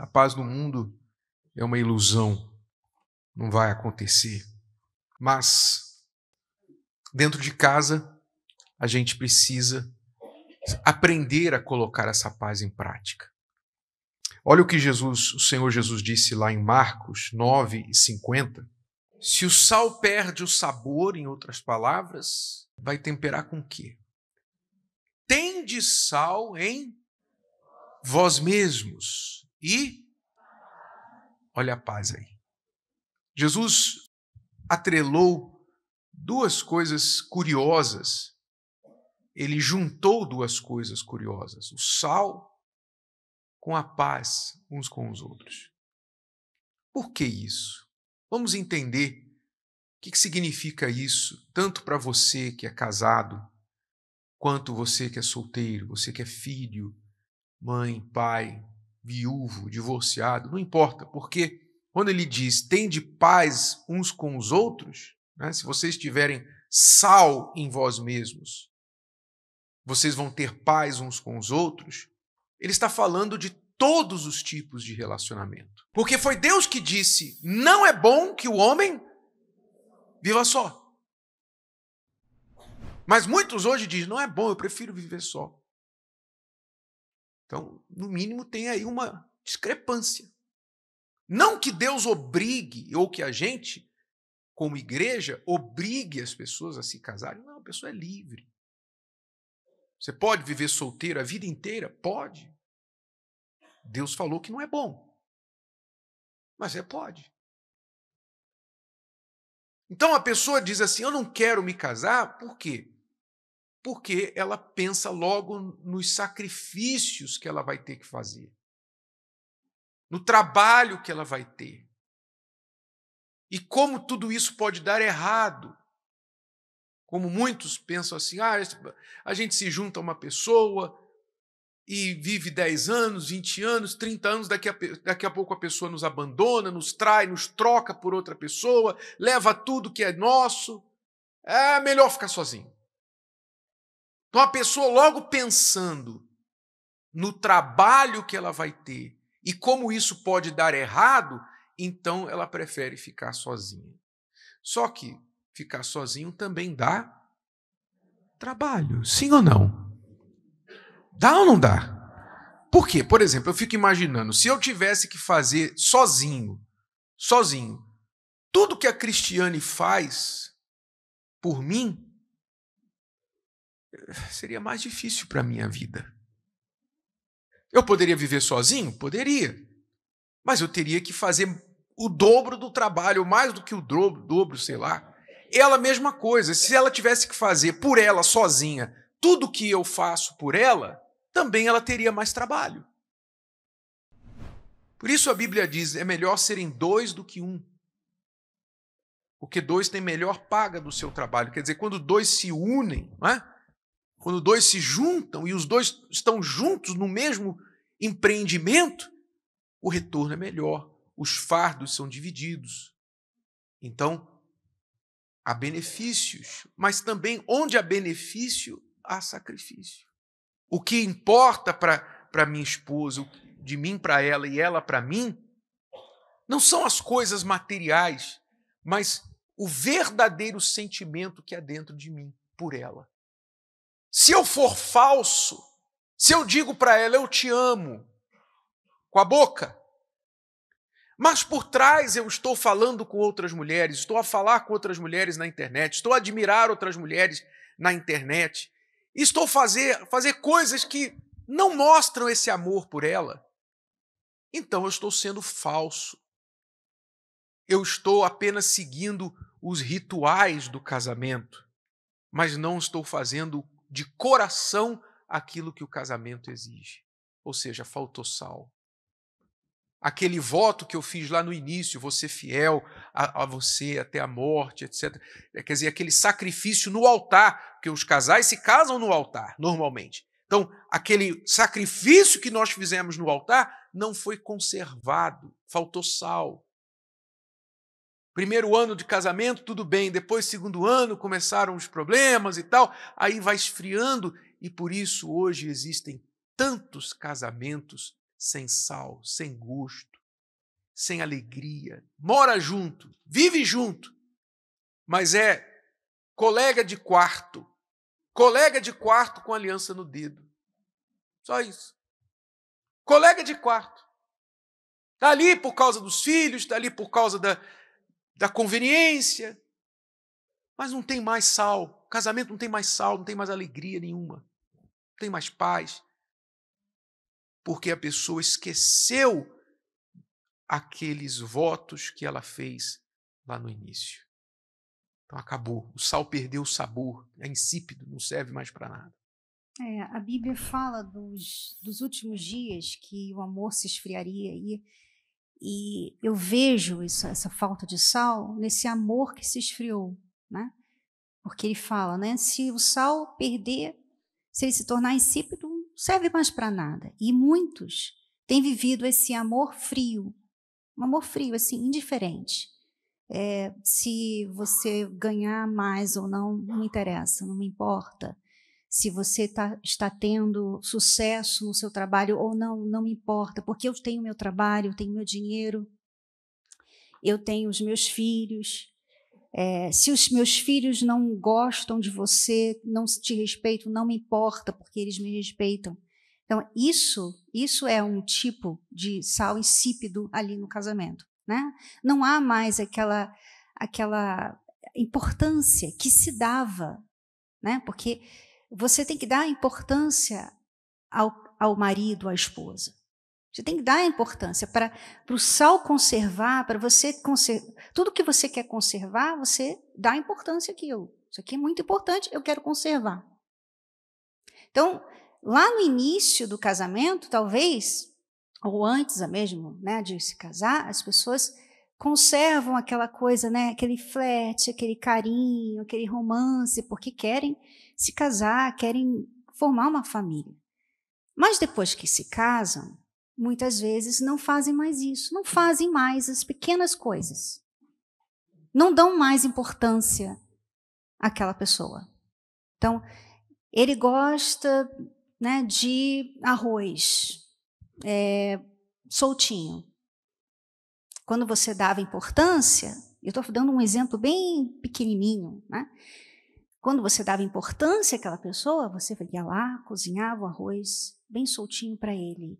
A paz no mundo é uma ilusão, não vai acontecer. Mas, dentro de casa, a gente precisa aprender a colocar essa paz em prática. Olha o que o Senhor Jesus disse lá em Marcos 9:50. Se o sal perde o sabor, em outras palavras, vai temperar com o quê? Tende sal em vós mesmos e olha a paz aí. Jesus atrelou duas coisas curiosas. Ele juntou duas coisas curiosas: o sal com a paz uns com os outros. Por que isso? Vamos entender o que significa isso, tanto para você que é casado, quanto você que é solteiro, você que é filho, mãe, pai, viúvo, divorciado, não importa, porque quando ele diz tende paz uns com os outros, né, se vocês tiverem sal em vós mesmos, vocês vão ter paz uns com os outros, ele está falando de todos os tipos de relacionamento. Porque foi Deus que disse, não é bom que o homem viva só. Mas muitos hoje dizem, não é bom, eu prefiro viver só. Então, no mínimo, tem aí uma discrepância. Não que Deus obrigue, ou que a gente, como igreja, obrigue as pessoas a se casarem. Não, a pessoa é livre. Você pode viver solteiro a vida inteira? Pode. Deus falou que não é bom. Mas você pode. Então a pessoa diz assim, eu não quero me casar, por quê? Porque ela pensa logo nos sacrifícios que ela vai ter que fazer, no trabalho que ela vai ter, e como tudo isso pode dar errado. Como muitos pensam assim, a gente se junta a uma pessoa e vive 10 anos, 20 anos, 30 anos, daqui a pouco a pessoa nos abandona, nos trai, nos troca por outra pessoa, leva tudo que é nosso, é melhor ficar sozinho. Então a pessoa logo pensando no trabalho que ela vai ter e como isso pode dar errado, então ela prefere ficar sozinha. Só que ficar sozinho também dá trabalho, sim ou não? Dá ou não dá? Por quê? Por exemplo, eu fico imaginando, se eu tivesse que fazer sozinho, tudo que a Cristiane faz por mim, seria mais difícil para a minha vida. Eu poderia viver sozinho? Poderia. Mas eu teria que fazer o dobro do trabalho, mais do que o dobro, sei lá. Ela, mesma coisa. Se ela tivesse que fazer por ela, sozinha, tudo que eu faço por ela, também ela teria mais trabalho. Por isso a Bíblia diz, é melhor serem 2 do que 1. Porque 2 têm melhor paga do seu trabalho. Quer dizer, quando 2 se unem, não é? Quando 2 se juntam e os 2 estão juntos no mesmo empreendimento, o retorno é melhor, os fardos são divididos. Então, há benefícios, mas também onde há benefício, há sacrifício. O que importa para minha esposa, de mim para ela e ela para mim, não são as coisas materiais, mas o verdadeiro sentimento que há dentro de mim por ela. Se eu for falso, se eu digo para ela, eu te amo, com a boca, mas por trás eu estou falando com outras mulheres, estou a falar com outras mulheres na internet, estou a admirar outras mulheres na internet, estou a fazer coisas que não mostram esse amor por ela, então eu estou sendo falso. Eu estou apenas seguindo os rituais do casamento, mas não estou fazendo de coração aquilo que o casamento exige. Ou seja, faltou sal. Aquele voto que eu fiz lá no início, vou ser fiel a você até a morte, etc. Quer dizer, aquele sacrifício no altar, porque os casais se casam no altar, normalmente. Então, aquele sacrifício que nós fizemos no altar não foi conservado, faltou sal. Primeiro ano de casamento, tudo bem. Depois, segundo ano, começaram os problemas e tal. Aí vai esfriando e por isso hoje existem tantos casamentos sem sal, sem gosto, sem alegria. Mora junto, vive junto, mas é colega de quarto com aliança no dedo. Só isso. Colega de quarto. Está ali por causa dos filhos, está ali por causa da conveniência, mas não tem mais sal. O casamento não tem mais sal, não tem mais alegria nenhuma, não tem mais paz, porque a pessoa esqueceu aqueles votos que ela fez lá no início. Então acabou, o sal perdeu o sabor, é insípido, não serve mais para nada. A Bíblia fala dos últimos dias que o amor se esfriaria e eu vejo essa falta de sal nesse amor que se esfriou, né? Porque ele fala, né? Se o sal perder, se ele se tornar insípido, não serve mais para nada. E muitos têm vivido esse amor frio, um amor frio, assim, indiferente. Se você ganhar mais ou não, não me interessa, não me importa. Se você está tendo sucesso no seu trabalho ou não, não me importa, porque eu tenho meu trabalho, eu tenho meu dinheiro, eu tenho os meus filhos. Se os meus filhos não gostam de você, não te respeitam, não me importa, porque eles me respeitam. Então, isso é um tipo de sal insípido ali no casamento, né? Não há mais aquela importância que se dava, né? Porque você tem que dar importância ao marido, à esposa. Você tem que dar importância para o sal conservar, para você conservar. Tudo que você quer conservar, você dá importância àquilo. Isso aqui é muito importante, eu quero conservar. Então, lá no início do casamento, talvez, ou antes mesmo, né, de se casar, as pessoas conservam aquela coisa, né, aquele flerte, aquele carinho, aquele romance, porque querem se casar, querem formar uma família. Mas depois que se casam, muitas vezes não fazem mais isso, não fazem mais as pequenas coisas. Não dão mais importância àquela pessoa. Então, ele gosta, né, de arroz soltinho. Quando você dava importância, eu estou dando um exemplo bem pequenininho, né? Quando você dava importância àquela pessoa, você ia lá, cozinhava o arroz bem soltinho para ele.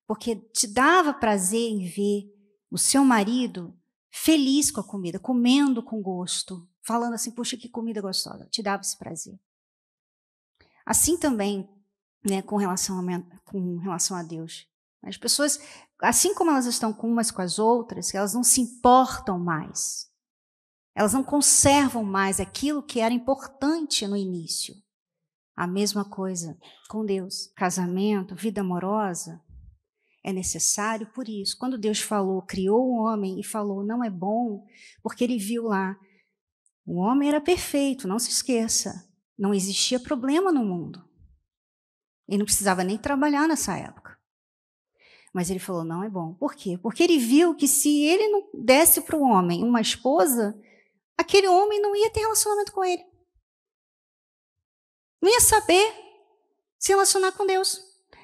Porque te dava prazer em ver o seu marido feliz com a comida, comendo com gosto, falando assim, puxa, que comida gostosa. Te dava esse prazer. Assim também, né, com relação a Deus. As pessoas, assim como elas estão com umas com as outras, elas não se importam mais. Elas não conservam mais aquilo que era importante no início. A mesma coisa com Deus. Casamento, vida amorosa, é necessário por isso. Quando Deus falou, criou o homem e falou, não é bom, porque ele viu lá, o homem era perfeito, não se esqueça. Não existia problema no mundo. Ele não precisava nem trabalhar nessa época. Mas ele falou, não é bom. Por quê? Porque ele viu que se ele não desse para o homem uma esposa, aquele homem não ia ter relacionamento com ele. Não ia saber se relacionar com Deus.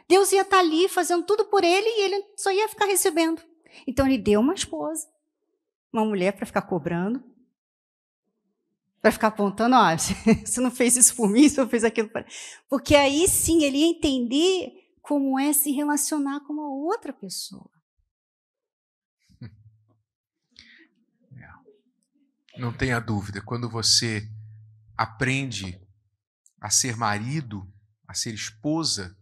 Deus ia estar ali fazendo tudo por ele e ele só ia ficar recebendo. Então ele deu uma esposa, uma mulher para ficar cobrando, para ficar apontando, ó, você não fez isso por mim, você não fez aquilo por... Porque aí sim ele ia entender como é se relacionar com uma outra pessoa. Não tenha dúvida, quando você aprende a ser marido, a ser esposa,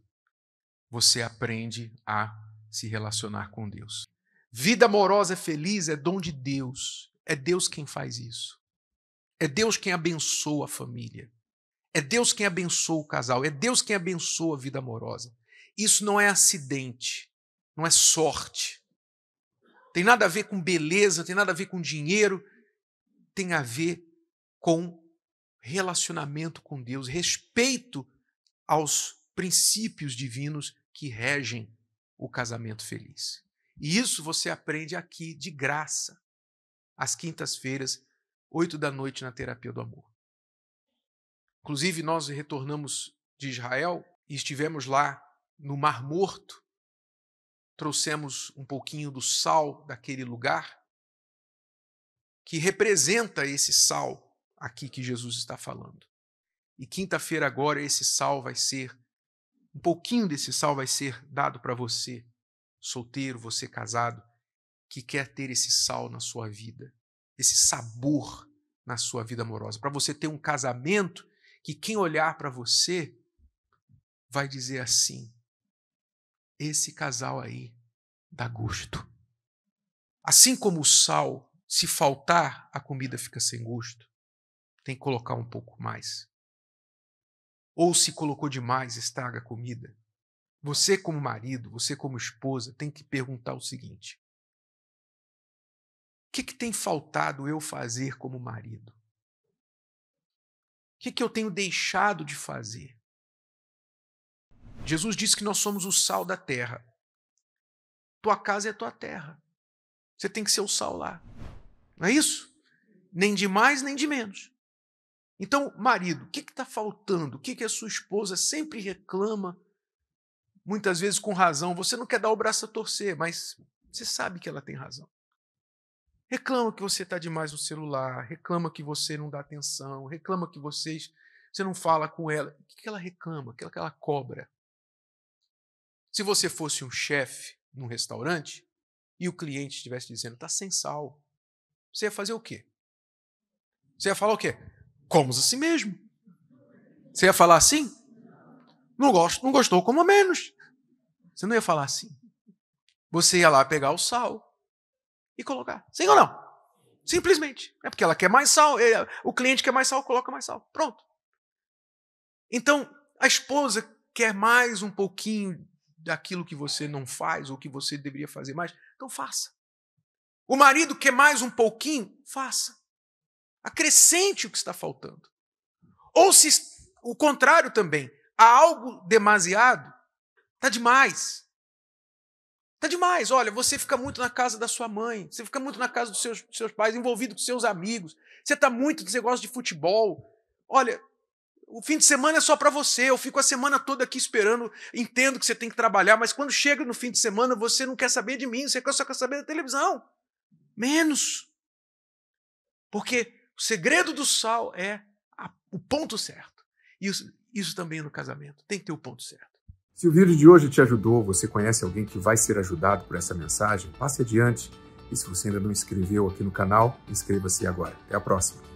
você aprende a se relacionar com Deus. Vida amorosa feliz é dom de Deus. É Deus quem faz isso. É Deus quem abençoa a família. É Deus quem abençoa o casal. É Deus quem abençoa a vida amorosa. Isso não é acidente, não é sorte. Tem nada a ver com beleza, tem nada a ver com dinheiro. Tem a ver com relacionamento com Deus, respeito aos princípios divinos que regem o casamento feliz. E isso você aprende aqui de graça, às quintas-feiras, 20h na Terapia do Amor. Inclusive, nós retornamos de Israel e estivemos lá no Mar Morto, trouxemos um pouquinho do sal daquele lugar, que representa esse sal aqui que Jesus está falando. E quinta-feira agora um pouquinho desse sal vai ser dado para você, solteiro, você casado, que quer ter esse sal na sua vida, esse sabor na sua vida amorosa, para você ter um casamento que quem olhar para você vai dizer assim: esse casal aí dá gosto. Assim como o sal, se faltar, a comida fica sem gosto. Tem que colocar um pouco mais. Ou se colocou demais, estraga a comida. Você como marido, você como esposa, tem que perguntar o seguinte: o que tem faltado eu fazer como marido? O que eu tenho deixado de fazer? Jesus disse que nós somos o sal da terra. Tua casa é a tua terra. Você tem que ser o sal lá. Não é isso? Nem de mais, nem de menos. Então, marido, o que está faltando? O que a sua esposa sempre reclama, muitas vezes com razão? Você não quer dar o braço a torcer, mas você sabe que ela tem razão. Reclama que você está demais no celular, reclama que você não dá atenção, reclama que você não fala com ela. O que ela reclama? O que ela cobra? Se você fosse um chefe num restaurante e o cliente estivesse dizendo, está sem sal, você ia fazer o quê? Você ia falar o quê? Comos assim mesmo. Você ia falar assim? Não gostou, coma menos. Você não ia falar assim. Você ia lá pegar o sal e colocar. Sim ou não? Simplesmente. É porque ela quer mais sal, o cliente quer mais sal, coloca mais sal. Pronto. Então, a esposa quer mais um pouquinho daquilo que você não faz ou que você deveria fazer mais, então faça. O marido quer mais um pouquinho, faça. Acrescente o que está faltando. Ou se o contrário também, há algo demasiado, está demais. Está demais. Olha, você fica muito na casa da sua mãe, você fica muito na casa dos seus pais, envolvido com seus amigos, você gosta de futebol. Olha, o fim de semana é só para você, eu fico a semana toda aqui esperando, entendo que você tem que trabalhar, mas quando chega no fim de semana você não quer saber de mim, você só quer saber da televisão. Menos. Porque o segredo do sal é o ponto certo. Isso também no casamento. Tem que ter o ponto certo. Se o vídeo de hoje te ajudou, você conhece alguém que vai ser ajudado por essa mensagem, passe adiante. E se você ainda não inscreveu aqui no canal, inscreva-se agora. Até a próxima.